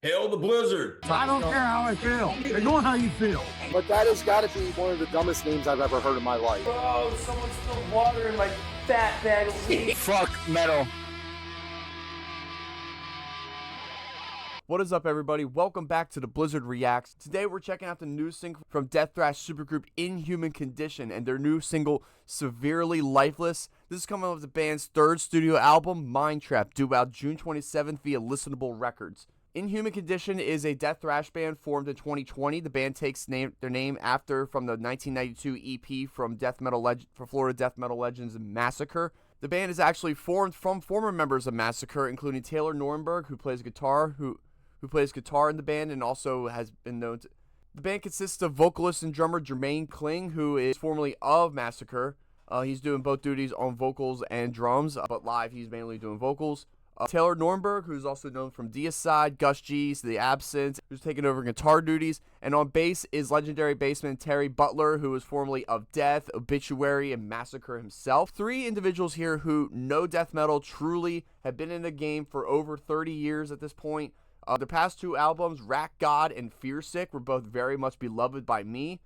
Hail the blizzard. I don't care how I feel. You're going how you feel. But that has got to be one of the dumbest names I've ever heard in my life. Bro, someone spilled water in my fat bag of weed. Fuck metal. What is up, everybody? Welcome back to the Blizzard Reacts. Today we're checking out the new single from death thrash supergroup Inhuman Condition and their new single, Severely Lifeless. This is coming off the band's third studio album, Mind Trap, due out June 27th via Listenable Records. Inhuman Condition is a death thrash band formed in 2020. The band takes their name from the 1992 EP from Florida death metal legends Massacre. The band is actually formed from former members of Massacre, including Taylor Nornberg, who plays guitar in the band and also has been known to... The band consists of vocalist and drummer Jermaine Kling, who is formerly of Massacre. He's doing both duties on vocals and drums, but live he's mainly doing vocals. Taylor Nornberg, who's also known from Deicide, Gus G's, The Absence, who's taken over guitar duties. And on bass is legendary bassman Terry Butler, who is formerly of Death, Obituary, and Massacre himself. Three individuals here who know death metal, truly have been in the game for over 30 years at this point. The past two albums, Rack God and Fear Sick, were both very much beloved by me,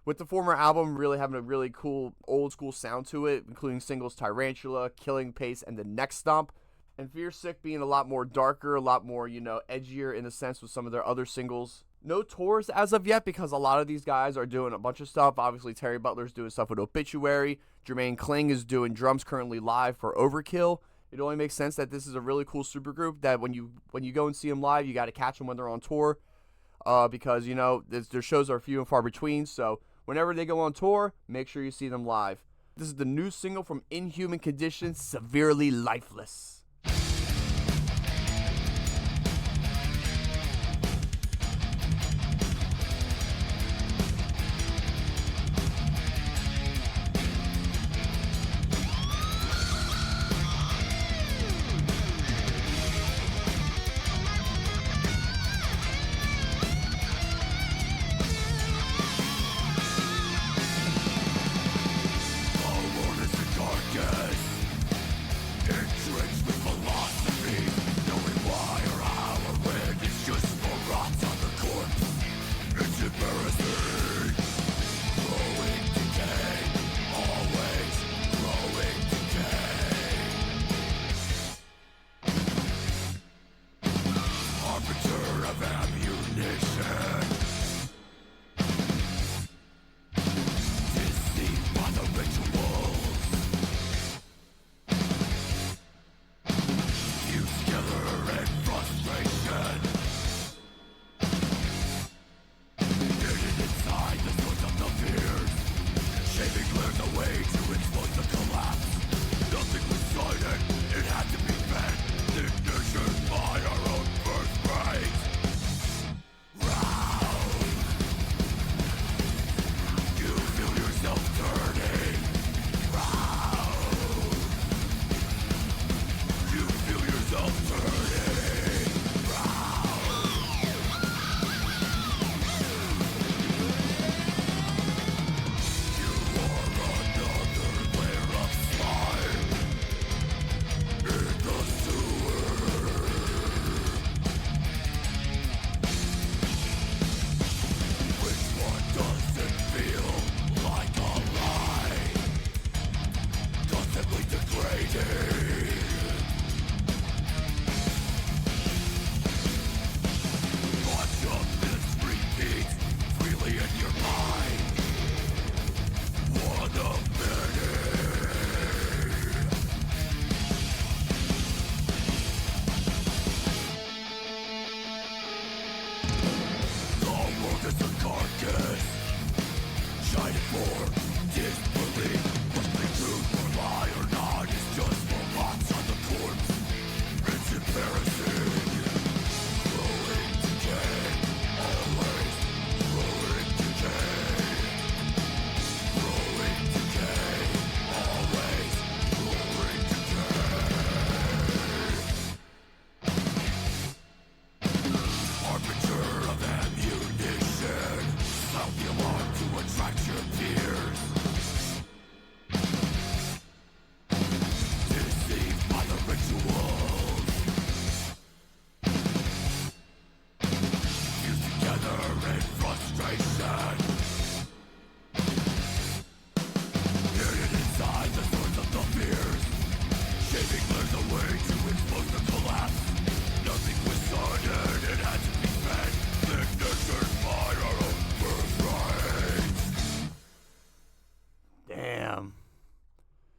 with the former album really having a really cool old school sound to it, including singles Tarantula, Killing Pace, and The Neck Stomp. And Fear Sick being a lot more darker, a lot more, edgier in a sense with some of their other singles. No tours as of yet because a lot of these guys are doing a bunch of stuff. Obviously, Terry Butler's doing stuff with Obituary. Jermaine Kling is doing drums currently live for Overkill. It only makes sense that this is a really cool supergroup that when you go and see them live, you got to catch them when they're on tour because, their shows are few and far between. So whenever they go on tour, make sure you see them live. This is the new single from Inhuman Condition, Severely Lifeless.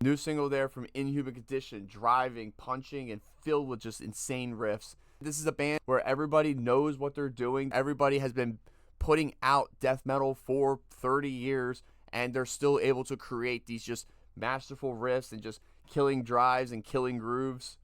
New single there from Inhuman Condition, driving, punching, and filled with just insane riffs. This is a band where everybody knows what they're doing. Everybody has been putting out death metal for 30 years, and they're still able to create these just masterful riffs and just killing drives and killing grooves.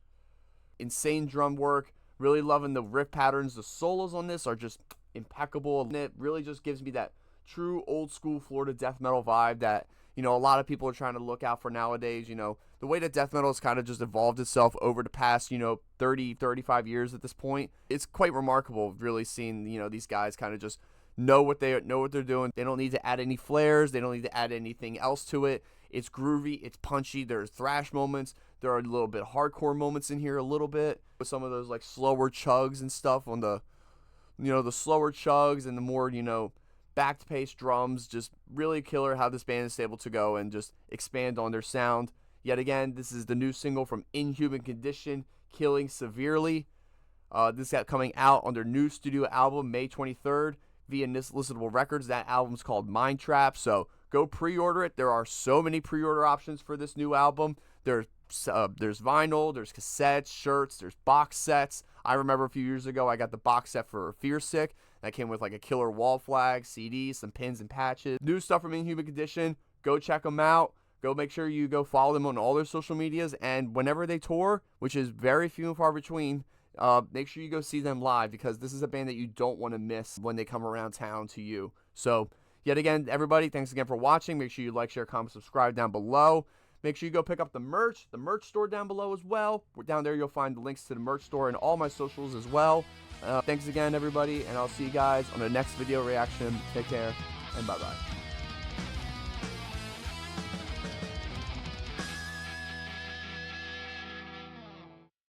Insane drum work. Really loving the riff patterns. The solos on this are just impeccable, and it really just gives me that true old school Florida death metal vibe that, you know, a lot of people are trying to look out for nowadays. You know, the way that death metal has kind of just evolved itself over the past, 35 years at this point. It's quite remarkable really seeing, these guys kind of just know what they're doing. They don't need to add any flares. They don't need to add anything else to it. It's groovy. It's punchy. There's thrash moments. There are a little bit hardcore moments in here a little bit with some of those like slower chugs and stuff on the, the slower chugs and the more, back pace drums. Just really killer how this band is able to go and just expand on their sound. Yet again, this is the new single from Inhuman Condition, Killing Severely. This got coming out on their new studio album May 23rd via Listenable Records. That album's called Mind Trap, so go pre-order it. There are so many pre-order options for this new album. There's vinyl, there's cassettes, shirts, there's box sets. I remember a few years ago I got the box set for Fear Sick. That came with like a killer wall flag, CDs, some pins and patches. New stuff from Inhuman Condition. Go check them out. Go make sure you go follow them on all their social medias. And whenever they tour, which is very few and far between, make sure you go see them live, because this is a band that you don't want to miss when they come around town to you. So, yet again, everybody, thanks again for watching. Make sure you like, share, comment, subscribe down below. Make sure you go pick up the merch store down below as well. Down there you'll find the links to the merch store and all my socials as well. Thanks again, everybody, and I'll see you guys on the next video reaction. Take care, and bye-bye.